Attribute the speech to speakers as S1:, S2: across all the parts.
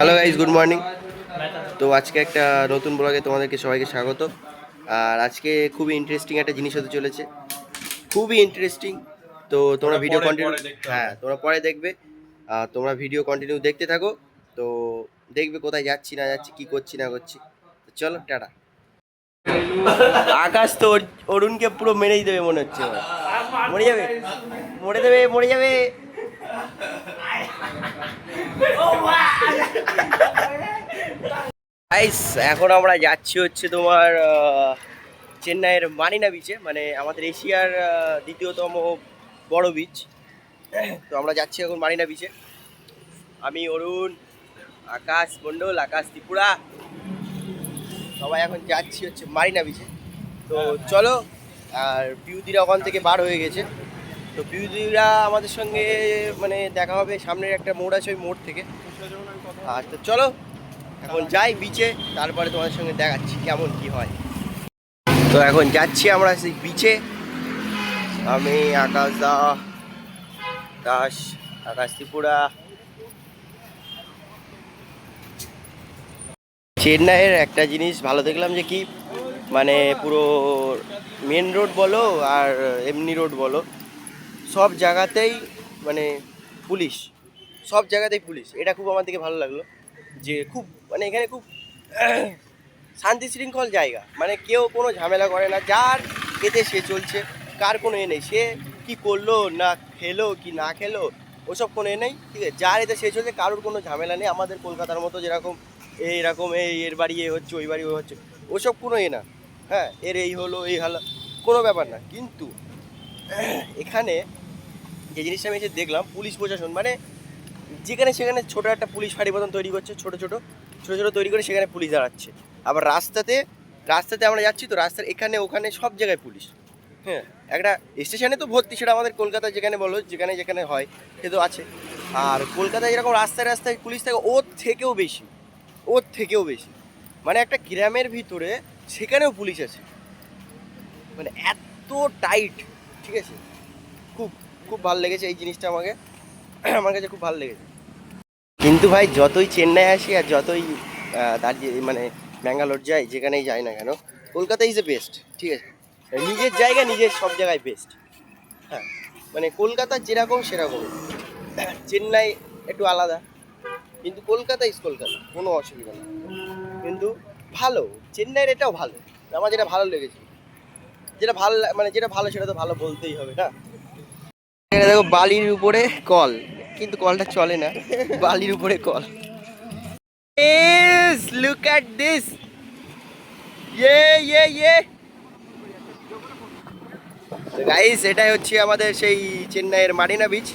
S1: Hello guys, good morning. তো আজকে একটা নতুন ব্লগে তোমাদেরকে সবাইকে স্বাগত। আর আজকে খুবই ইন্টারেস্টিং একটা জিনিস হতে চলেছে, খুবই ইন্টারেস্টিং। তো তোমরা ভিডিও কন্টিনিউ, হ্যাঁ তোমরা পরে দেখবে। তোমরা ভিডিও কন্টিনিউ দেখতে থাকো। তো দেখবে কোথায় যাচ্ছি না যাচ্ছি, কি করছি না করছি। তো চলো, টাটা। আকাশ তো অরুণকে পুরো মেরেই দেবে মনে হচ্ছে, মরে যাবে, মরে দেবে, মরে যাবে। গাইস, এখন আমরা যাচ্ছি হচ্ছে তোমার চেন্নাইয়ের মারিনা বিচে, মানে আমাদের এশিয়ার দ্বিতীয়তম বড় বিচ। তো আমরা যাচ্ছি এখন মারিনা বিচে। আমি, অরুণ, আকাশ মণ্ডল, আকাশ ত্রিপুরা, সবাই এখন যাচ্ছি হচ্ছে মারিনা বিচে। তো চলো। আর পিউদিরা ওখান থেকে বার হয়ে গেছে। তো পিউদিরা আমাদের সঙ্গে মানে দেখা হবে, সামনের একটা মোড় আছে, ওই মোড় থেকে। আর তো চলো এখন যাই বিচে, তারপরে তোমাদের সঙ্গে দেখাচ্ছি কেমন কি হয়। তো এখন যাচ্ছি আমরা সেই বিচে। আমি, আকাশ দাস, আকাশ ত্রিপুরা। চেন্নাইয়ের একটা জিনিস ভালো দেখলাম যে কি, মানে পুরো মেন রোড বলো আর এমনি রোড বলো, সব জায়গাতেই মানে পুলিশ, সব জায়গাতেই পুলিশ। এটা খুব আমার দিকে ভালো লাগলো, যে খুব মানে এখানে খুব শান্তি শৃঙ্খল জায়গা। মানে কেউ কোনো ঝামেলা করে না, যার এতে সে চলছে, কার কোনো এ নেই, সে কি করলো না খেলো কি না খেলো ওসব কোনো এ নেই, ঠিক আছে। যার এতে সে চলছে, কারোর কোনো ঝামেলা নেই। আমাদের কলকাতার মতো যেরকম এইরকম এর বাড়ি এ হচ্ছে, ওই বাড়ি ওই হচ্ছে, ওসব কোনো এ না। হ্যাঁ, এর এই হলো এই হলো, কোনো ব্যাপার না। কিন্তু এখানে যে জিনিসটা আমি এসে দেখলাম, পুলিশ প্রশাসন মানে যেখানে সেখানে ছোটো একটা পুলিশ ফাঁড়ি মতন তৈরি করছে, ছোটো ছোটো ছোটো ছোটো তৈরি করে সেখানে পুলিশ দাঁড়াচ্ছে। আবার রাস্তাতে রাস্তাতে আমরা যাচ্ছি, তো রাস্তার এখানে ওখানে সব জায়গায় পুলিশ। হ্যাঁ, একটা স্টেশনে তো ভর্তি, সেটা আমাদের কলকাতা যেখানে বলো, যেখানে যেখানে হয় সে তো আছে। আর কলকাতায় যেরকম রাস্তায় রাস্তায় পুলিশ থাকে, ওর থেকেও বেশি, ওর থেকেও বেশি। মানে একটা গ্রামের ভিতরে সেখানেও পুলিশ আছে, মানে এত টাইট, ঠিক আছে। খুব খুব ভালো লেগেছে এই জিনিসটা আমাকে, আমার কাছে খুব ভালো লেগেছে। কিন্তু ভাই, যতই চেন্নাই আসি আর যতই দার্জিলিং মানে ব্যাঙ্গালোর যাই, যেখানেই যাই না কেন, কলকাতা ইজ এ বেস্ট, ঠিক আছে। নিজের জায়গা, নিজের সব জায়গায় বেস্ট। হ্যাঁ, মানে কলকাতা যেরকম সেরকম, চেন্নাই একটু আলাদা, কিন্তু কলকাতা ইজ কলকাতা, কোনো অসুবিধা নেই। কিন্তু ভালো, চেন্নাইয়ের এটাও ভালো। আমার যেটা ভালো লেগেছে, যেটা ভালো মানে যেটা ভালো সেটা তো ভালো বলতেই হবে না। এটা দেখো, বালির উপরে কল, কিন্তু কলটা চলে না, বালির উপরে কল। লুক অ্যাট দিস, ইয়ে গাইস, এটাই হচ্ছে আমাদের সেই চেন্নাইয়ের মারিনা বিচ।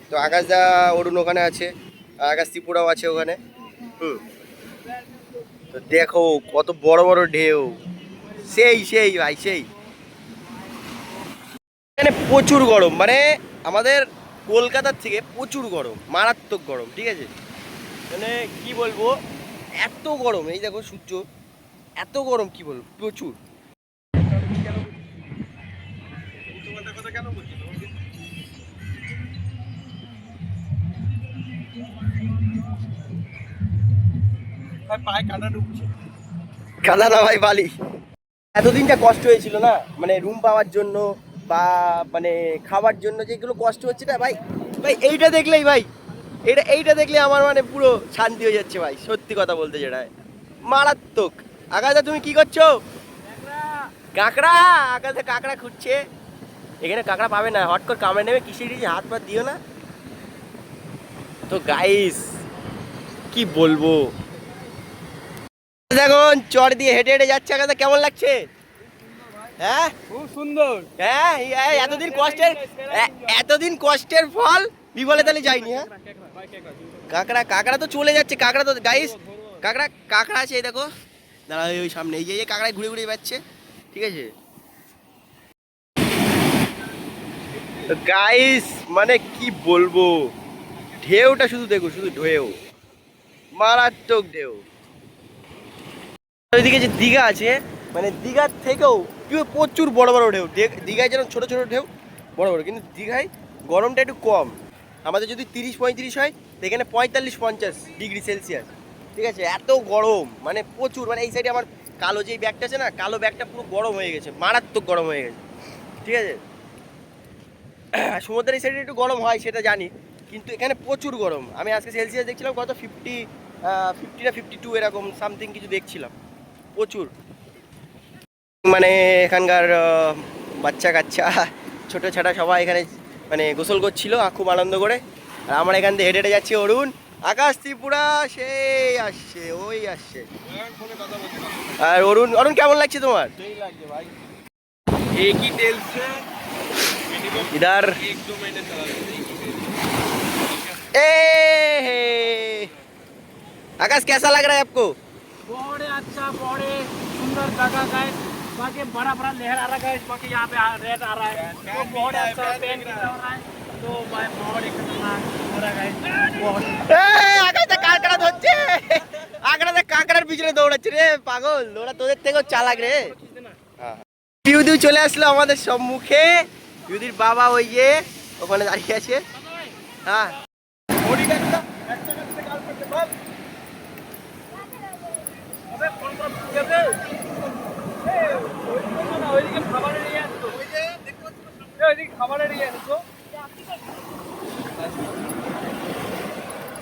S1: তো আকাশদা, অরুণ ওখানে আছে, আকাশ ত্রিপুরাও আছে ওখানে। তো দেখো কত বড় বড় ঢেউ, সেই সেই ভাই সেই। এখানে প্রচুর গরম, মানে আমাদের কলকাতার থেকে প্রচুর গরম, মারাত্মক গরম, ঠিক আছে। মানে কি বলবো, এত গরম, এই দেখো সূর্য, এত গরম কি বলবো, প্রচুর। কাদা না ভাই, বালি। এতদিন যা কষ্ট হয়েছিল না, মানে রুম পাওয়ার জন্য বা মানে খাবার জন্য যেগুলো কষ্ট হচ্ছে না ভাই, ভাই এইটা দেখলেই ভাই, এইটা দেখলে আমার মানে পুরো শান্তি হয়ে যাচ্ছে ভাই, সত্যি কথা বলতে, যেটা মারাত্মক। আকাশদা, তুমি কি করছো? কাঁকড়া, আকাশে কাঁকড়া খুঁজছে। এখানে কাঁকড়া পাবে না, হট করে কামড়ে নেবে, কিসে কিসে হাত পা দিও না। তো গাইস, কি বলবো, দেখুন চর দিয়ে হেঁটে হেঁটে যাচ্ছে, আকাশদা কেমন লাগছে? হ্যাঁ,
S2: খুব সুন্দর।
S1: হ্যাঁ, এতদিন কষ্টের ফল বিফলে তাহলে যায়নি। হ্যাঁ, কাঁকড়া, কাঁকড়া তো চলে যাচ্ছে, কাঁকড়া তো গাইস, কাঁকড়া কাঁকড়া আছে, এই দেখো, দাঁড়া ওই সামনে, এই যে কাঁকড়ায় ঘুরে ঘুরে যাচ্ছে, ঠিক আছে গাইস। মানে কি বলবো, ঢেউটা শুধু দেখো, শুধু ঢেউ, মারাত্মক ঢেউ। ওইদিকে যে দীঘা আছে, মানে দীঘার থেকেও প্রচুর বড় বড় ঢেউ। দীঘায় যেরকম ছোট ছোট ঢেউ, বড় বড়, কিন্তু দীঘায় গরমটা একটু কম। আমাদের যদি 30-35 হয়, তো এখানে 45-50 ডিগ্রি সেলসিয়াস, ঠিক আছে? এত গরম, মানে প্রচুর, মানে এই সাইডে আমার কালো যেই ব্যাগটা আছে না, কালো ব্যাগটা পুরো গরম হয়ে গেছে, মারাত্মক গরম হয়ে গেছে, ঠিক আছে? সমুদ্রের এই সাইডে একটু গরম হয় সেটা জানি, কিন্তু এখানে প্রচুর গরম। আমি আজকে সেলসিয়াস দেখছিলাম কত, 50 না 52 এরকম সামথিং কিছু দেখছিলাম, প্রচুর। মানে এখানকার বাচ্চা কাচ্চা ছোটো ছাটা সবাই এখানে মানে গোসল করছিল খুব আনন্দ করে। আর আমরা এখান থেকে হেঁটে হেঁটে যাচ্ছি। অরুণ, আকাশ ত্রিপুরা সেই আসছে, ওই আসছে। আর অরুণ, অরুণ কেমন লাগছে তোমার?
S2: एक ही तेल से मिनिमम
S1: इधर
S2: 1-2 महीने चला लेते हैं एक ही तेल।
S1: ए आकाश कैसा लग रहा है आपको?
S3: बहुत अच्छा, बहुत सुंदर जगह का है। बाकी बड़ा बड़ा लहर आ रहा है, बाकी यहाँ पे रेड आ रहा है, तो बहुत अच्छा पेन हो रहा है, तो बहुत खतरनाक हो रहा है बहुत।
S1: আকাশটা কাঁকড়া ধরছে, আঁকড়াতে কাঁকড়ার পিছনে দৌড়াচ্ছে রে পাগল, ওরা তোদের থেকেও চালাক রে। পিউদিউ চলে আসলো আমাদের সম্মুখে। পিউদির বাবা ওই যে ওখানে দাঁড়িয়ে আছে। হ্যাঁ,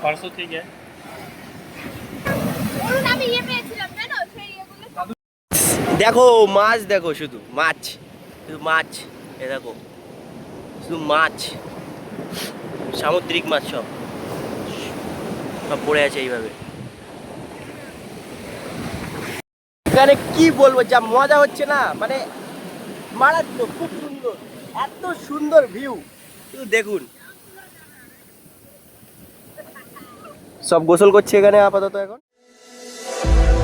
S3: परसों ठीक है।
S1: দেখো মাছ, দেখো শুধু মাছ, শুধু মাছ, এ দেখো শুধু মাছ, সামুদ্রিক মাছ সব সব পড়ে আছে এইভাবে। এখানে কি বলবো, যা মজা হচ্ছে না, মানে মারাত্মক, খুব সুন্দর, এত সুন্দর ভিউ, শুধু দেখুন। সব গোসল করছে এখানে আপাতত এখন।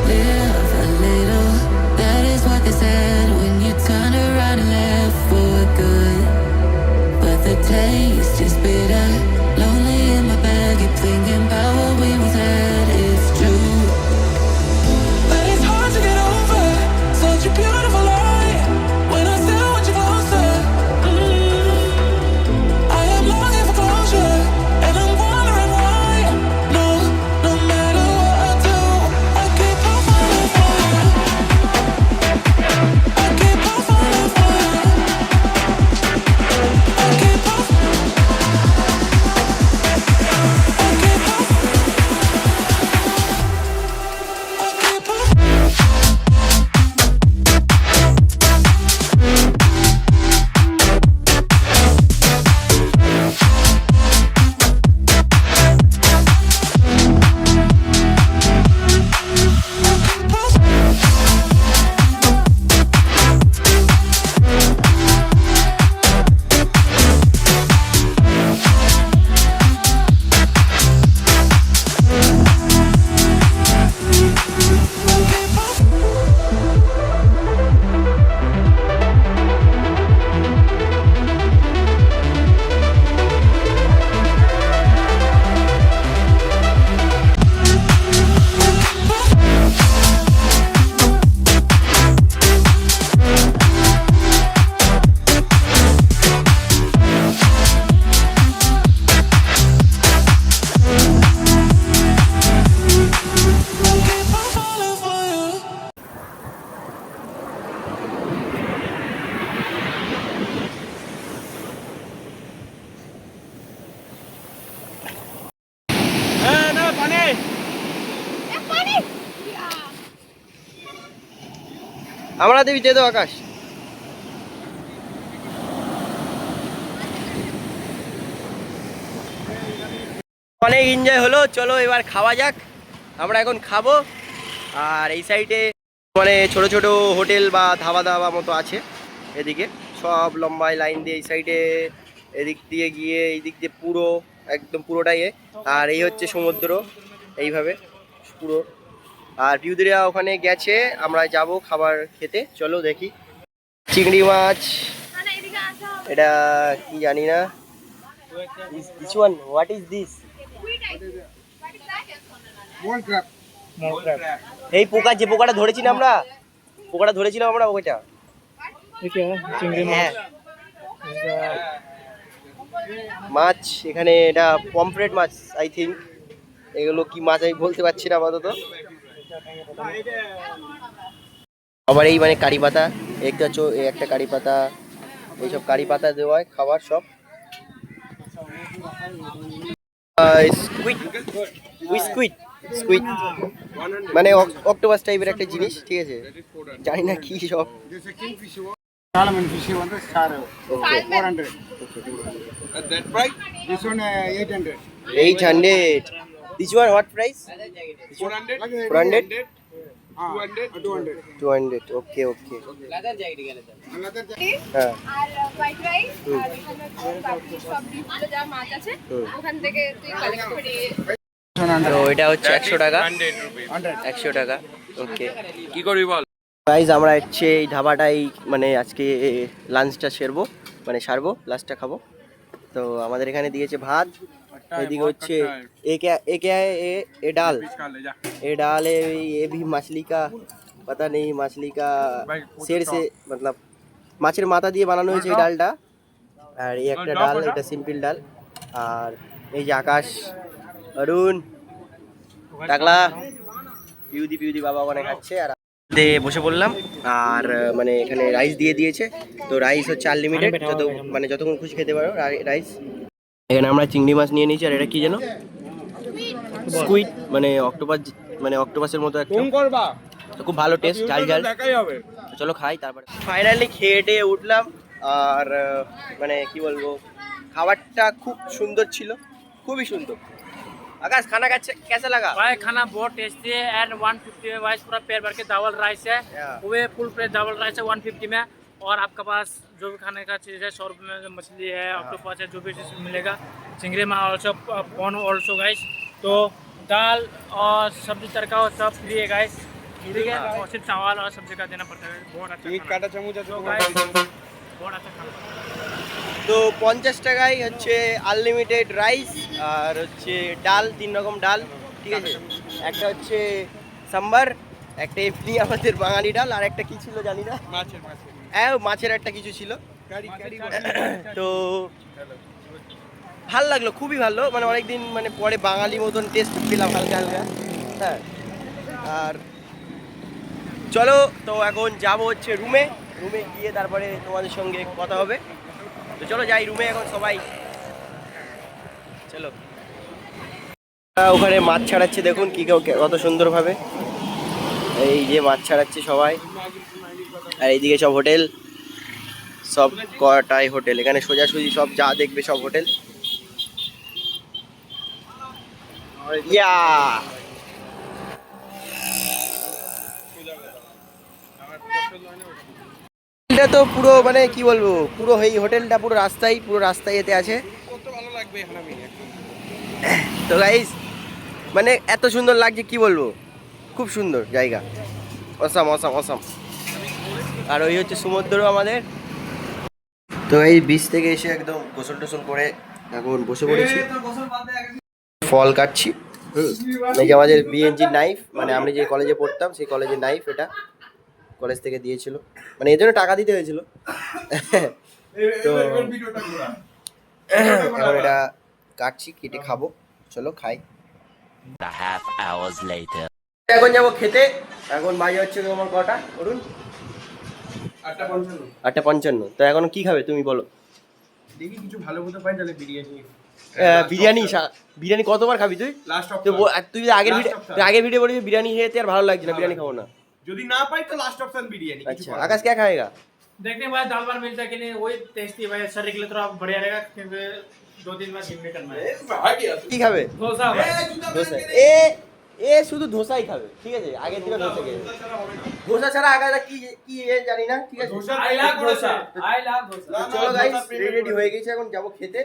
S4: Live a little, that is what they said when you turn around and left for good. But the taste is bitter, lonely in my bed, keep thinking about what we once had. It's true, but it's hard to get over such a beautiful lie. When I still want you closer, I am longing for closure, and I'm wondering why. No matter what I do, I keep on falling for you. I keep on falling for you. I keep on.
S1: আমরা দেবী দে তো আকাশ। অনেক enjoy হলো, চলো এবার খাওয়া যাক। আমরা এখন খাবো। আর এই সাইডে মানে ছোট ছোট হোটেল বা ধাবা ধাবা মতো আছে এদিকে, সব লম্বায় লাইন দিয়ে এই সাইডে, এদিক দিয়ে গিয়ে এই দিক দিয়ে পুরো একদম পুরোটাই আর এই হচ্ছে সমুদ্র এইভাবে পুরো। আর পিউদিরা ওখানে গেছে, আমরা যাব খাবার খেতে, চলো দেখি। চিংড়ি মাছ, এটা কি জানি না। This one, what is this? এই পোকা, যে পোকাটা ধরেছিলাম আমরা, পোকাটা ধরেছিলাম আমরা ওইটা।
S3: ठीक है चिंगड़ी
S1: হ্যাঁ,
S3: माछ
S1: মাছ এখানে এটা পমফ্রেট মাছ আই থিঙ্ক। এগুলো কি মাছ আমি বলতে পারছি না আপাতত। আবার এই মানে কারি পাতা একটা একটা কারি পাতা, এইসব কারি পাতা দেওয়া হয় খাবার সব। স্কুইড স্কুইড স্কুইড মানে অক্টোপাস টাইপের একটা জিনিস, ঠিক আছে, জানি না কি সব।
S5: Salmon fish one is star 400.
S2: At that price,
S5: This one 800.
S1: 800. This one what price?
S2: 400,
S1: 400?
S2: 200.
S1: 200. Okay, okay.
S5: Another
S1: হ্যাঁ
S6: আর হোয়াইট রাইস আর এখানে বাকি সব ডিশগুলো যা মাছ আছে ওখান থেকে তুই কালেক্ট করে
S1: তো এটা হচ্ছে 100 টাকা,
S2: 100 rupees.
S1: 100 টাকা। ওকে
S2: কি করবি বল?
S1: গাইজ আমরা হচ্ছে এই ধাবাটাই মানে আজকে লাঞ্চটা সারবো, লাঞ্চটা খাবো। তো আমাদের এখানে দিয়েছে ভাত, এদিকে হচ্ছে ডাল, ये डाल है, ये भी मछली का पता नहीं, मछली का शेर से मतलब মাছের মাথা দিয়ে বানানো হয়েছে এই ডালটা। আর এই একটা ডাল, এটা সিম্পল ডাল। আর এই যে আকাশ, অরুণ, টাকলা, পিউদি বাবা ওখানে খাচ্ছে। আর বসে পড়লাম। আর মানে এখানে রাইস দিয়ে দিয়েছে, তো রাইস হচ্ছে আনলিমিটেড, যতক্ষণ খুশি খেতে পারো রাইস। এখানে আমরা চিংড়ি মাছ নিয়ে নিয়েছি। আর এটা কি যেন স্কুইড, মানে অক্টোপাসের মতো একটা। তো খুব ভালো টেস্ট, ঝাল
S2: দেখাই হবে।
S1: চলো খাই। তারপরে ফাইনালি খেয়ে টেয়ে উঠলাম। আর মানে কি বলবো, খাবারটা খুব সুন্দর ছিল, খুবই সুন্দর। आकाश खाना कैसा लगा?
S3: भाई खाना बहुत टेस्टी है एंड 150 में भाई पूरा पेट भर के चावल राइस है, वो फुल प्लेट चावल राइस है 150 में। और आपके पास जो भी खाने का चीज़ है 100 रुपये में, मछली है, ऑक्टोपस है, जो भी चीज़ मिलेगा, चिंगड़ी में ऑल्सो पॉन ऑल्सो गाइस। तो दाल और सब्जी तड़का और सब फ्री है गाइस, ठीक है। और सिर्फ चावल और सब्जी का देना पड़ता है। बहुत अच्छा
S2: एक काटा चम्मच আছে
S3: गाइस, बहुत अच्छा खाना।
S1: তো 50 টাকায় হচ্ছে আনলিমিটেড রাইস আর হচ্ছে ডাল, 3 রকম ডাল, ঠিক আছে। একটা হচ্ছে সাম্বার, একটা এমনি আমাদের বাঙালি ডাল, আর একটা কি ছিল জানি না, মাছের একটা কিছু ছিল। তো ভাল লাগলো, খুবই ভালো, মানে অনেকদিন মানে পরে বাঙালি মতন টেস্ট পেলাম হালকা হালকা। হ্যাঁ, আর চলো তো এখন যাবো হচ্ছে রুমে গিয়ে তারপরে তোমাদের সঙ্গে কথা হবে। তো চলো যাই রুমে এখন সবাই, চলো। ওখানে মাছ ছাড়াচ্ছে, দেখুন কি কত সুন্দরভাবে, এই যে মাছ ছাড়াচ্ছে সবাই। আর এইদিকে সব হোটেল, সব কটাই হোটেল, এখানে সোজাসুজি সব যা দেখবে সব হোটেল। ইয়া এটা তো পুরো মানে কি বলবো, পুরো এই হোটেলটা পুরো রাস্তায় এতে আছে।
S2: ভালো লাগবে এখন আমি
S1: তো গাইস মানে এত সুন্দর লাগছে কি বলবো, খুব সুন্দর জায়গা, অসাম। আর ওই হচ্ছে সমুদ্র আমাদের। তো এই বিচ থেকে এসে একদম গোসল টোসল করে এখন বসে পড়েছি, ফল কাটছি। এই যে আমাদের বিএনজি নাইফ, মানে আমি যে কলেজে পড়তাম সেই কলেজের নাইফ, এটা কলেজ থেকে দিয়েছিল, মানে এর জন্য টাকা দিতে হয়েছিল। তো এখন এটা কাটছি, কেটে খাবো, চলো খাই। এখন যাবো খেতে। এখন বাজে হচ্ছে তোমার কটা করুন? 8:55। তো এখন কি খাবে তুমি বলো?
S2: দেখি কিছু ভালো মতো পাই তাহলে বিরিয়ানি।
S1: বিরিয়ানি কতবার খাবি তুই? তুই আগের ভিডিও বলেছিস বিরিয়ানি খেতে আর ভালো লাগছে না, বিরিয়ানি খাবো না।
S2: যদি না পাই তো লাস্ট অপশন বিরিয়ানি।
S1: अच्छा आकाश क्या खाएगा?
S3: देखते हैं भाई दाल बार मिलता है कि नहीं, वही टेस्टी भाई शरीर के लिए थोड़ा बढ़िया रहेगा, क्योंकि 2 दिन बाद जिम भी करना है।
S1: কি খাবে?
S3: डोसा भाई,
S1: ধোসা। এ শুধু ধোসাই খাবে, ঠিক আছে, আগের দিনে ধোসা খেয়ে। ধোসা ছাড়া আগে কি জানি না, ঠিক আছে।
S3: I love dosa, I love dosa.
S1: চলো গাইস, রেডি হয়ে গেছে, এখন যাবো খেতে।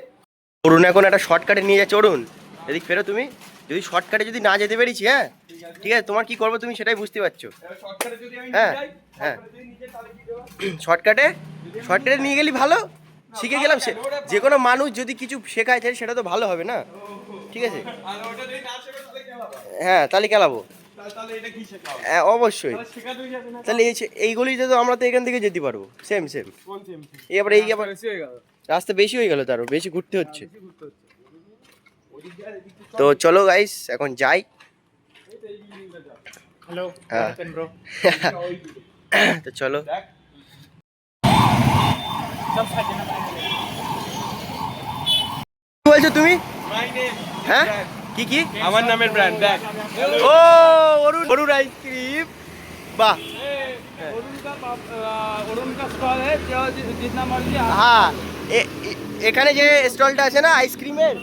S1: অরুণ এখন একটা শর্টকাটে নিয়ে যাচ্ছে। অরুণ এদিক ফেরো তুমি, যদি শর্টকাটে যদি না যেতে পেরেছি, হ্যাঁ ঠিক আছে, তোমার কি করবো তুমি সেটাই বুঝতে পারছো। হ্যাঁ শর্টকাটে নিয়ে গেলি ভালো, শিখে গেলাম। যে কোনো মানুষ যদি কিছু শেখায় তাহলে সেটা তো ভালো হবে না, ঠিক আছে। হ্যাঁ তাহলে খেলাবো, হ্যাঁ অবশ্যই। তাহলে এইগুলিতে তো আমরা তো এখান থেকে যেতে পারবো, সেম এবার রাস্তা বেশি হয়ে গেল, তারও বেশি ঘুরতে হচ্ছে। তো চলো গাইস এখন যাই।
S3: हेलो
S1: हाँ।
S3: ब्रो
S1: তো চলো।
S3: सब साइड में
S1: কি বলছো তুমি? হ্যাঁ কি কি?
S2: আমার নামের ব্র্যান্ড দেখ।
S1: ও অরুণ, অরুণ আইসক্রিম, বাহ।
S3: अरुण का स्टॉल है जो जितना मर्जी
S1: হ্যাঁ এখানে যে স্টলটা আছে না আইসক্রিমের,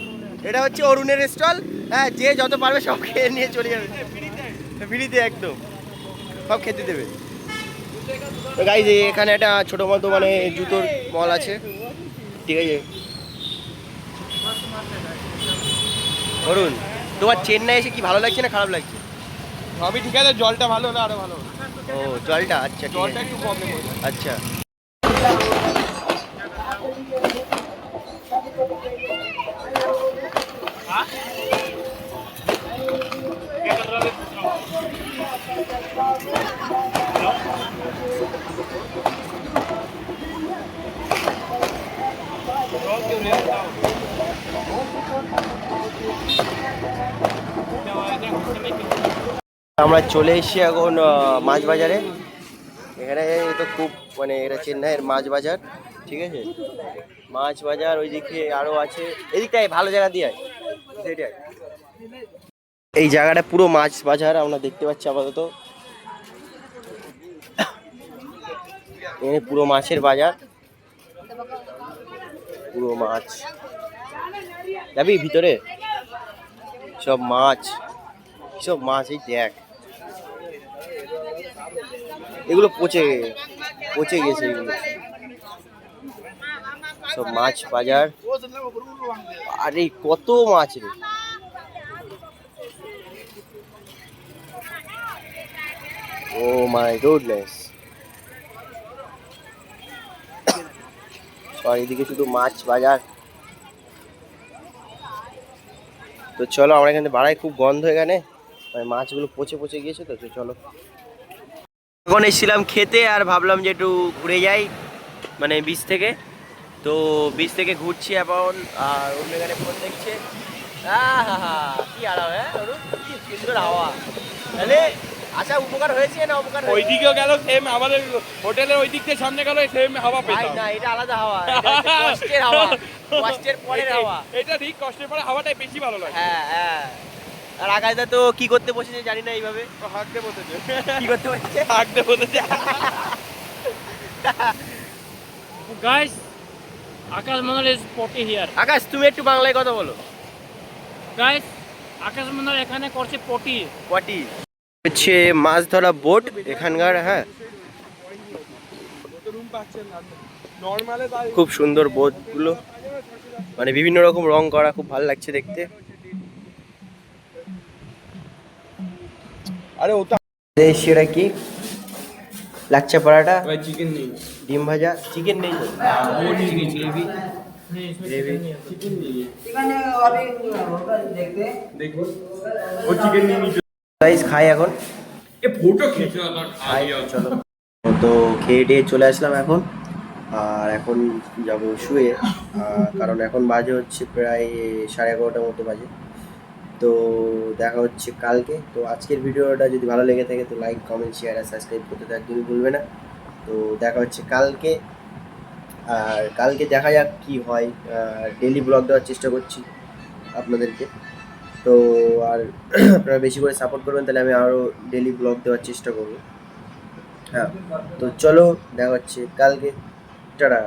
S1: এটা হচ্ছে অরুণের স্টল। হ্যাঁ, যে যত পারবে সব খেয়ে নিয়ে চলে যাবে ফ্রিতে, একদম সব খেতে দেবে। তো গাইজ এখানে একটা ছোটো মতো মানে জুতোর মল আছে, ঠিক আছে। অরুণ, তোমার চেন্নাই এসে কি ভালো লাগছে না খারাপ লাগছে?
S2: সবই ঠিক আছে, জলটা ভালো হলে আরো ভালো।
S1: ও জলটা, আচ্ছা ঠিক
S2: জলটা
S1: আছে,
S2: একটু প্রবলেম হচ্ছে।
S1: আচ্ছা। আমরা চলে এসেছি এখন মাছ বাজারে। এখানে তো খুব মানে এটা চেন্নাইয়ের মাছ বাজার, ঠিক আছে। মাছ বাজার ওইদিকে আরও আছে, এদিকটায় ভালো জায়গা দিয়ে সেটাই। এই জায়গাটা পুরো মাছ বাজার আমরা দেখতে পাচ্ছি আপাতত। এখানে পুরো মাছের বাজার, পুরো মাছ। যাবি ভিতরে? সব মাছ, সব মাছ, এই দেখ এগুলো পচে গেছে এগুলো সব। মাছ বাজার, আরে কত মাছ রে। ও মাই গুডনেস। আর এদিকে শুধু মাছ বাজার। তো চলো আমরা এখানে বাড়াই, খুব গন্ধ এখানে, মানে মাছগুলো পচে গিয়েছে। তো চলো, এখন এসেছিলাম খেতে আর ভাবলাম যে একটু ঘুরে যাই মানে বিচ থেকে। তো বিচ থেকে ঘুরছি এখন, আর অন্য এখানে ফোন দেখছে। কি আরাম, হ্যাঁ কি সুন্দর হাওয়া। তাহলে আচ্ছা উপকার হয়েছে না অপকার হয়েছে?
S2: ওইদিকেও গেল সেম, আমাদের হোটেলের ওই দিক থেকে সামনে গেল সেম হাওয়া
S1: ভাই
S2: পেতাম।
S1: না, এটা আলাদা হাওয়া, এটা হচ্ছে কষ্টের হাওয়া, কষ্টের পরের হাওয়া।
S2: এটা ঠিক, কষ্টের পরে হাওয়াটাই বেশি ভালো লাগে।
S1: হ্যাঁ হ্যাঁ। আর আকাশদা তো কি করতে বসেছে জানি না, এইভাবে
S2: হাঁকতে বসেছে,
S1: কি করতে বসেছে?
S2: হাঁকতে বসেছে।
S3: गाइस आकाश मंडल इज पटी हियर
S1: আকাশ তুমি একটু বাংলায় কথা বলো।
S3: गाइस आकाश मंडल এখানে করছে পটি
S1: পটি হচ্ছে মাছ ধরা বোট এখানকার। হ্যাঁ,
S2: নরমালে
S1: খুব সুন্দর বোটগুলো, মানে বিভিন্ন রকম রং করা, খুব ভালো লাগছে দেখতে।
S2: আরে ওটা
S1: সেটা কি লাচ্চা পরাটা,
S2: ভাই চিকেন নেই,
S1: ডিম ভাজা, চিকেন নেই তো?
S2: গ্রেভি
S1: গ্রেভি,
S2: চিকেন নেই। দেখো ও চিকেন নিয়ে নিচে
S1: গাইস খাই এখন,
S2: এ ফটো খিঁচো না
S1: খাই। চলো, তো খেয়ে টেয়ে চলে আসলাম এখন। আর এখন যাবো শুয়ে, কারণ এখন বাজে হচ্ছে প্রায় 11:30 মতো বাজে। তো দেখা হচ্ছে কালকে। তো আজকের ভিডিওটা যদি ভালো লেগে থাকে তো লাইক কমেন্ট শেয়ার আর সাবস্ক্রাইব করতে তো একদমই ভুলবে না। তো দেখা হচ্ছে কালকে, আর কালকে দেখা যাক কি হয়। ডেলি ব্লগ দেওয়ার চেষ্টা করছি আপনাদেরকে। তো আর আপনারা বেশি করে সাপোর্ট করবেন, তাহলে আমি আরও ডেলি ব্লগ দেওয়ার চেষ্টা করবো। হ্যাঁ, তো চলো দেখা হচ্ছে কালকে, টাটা।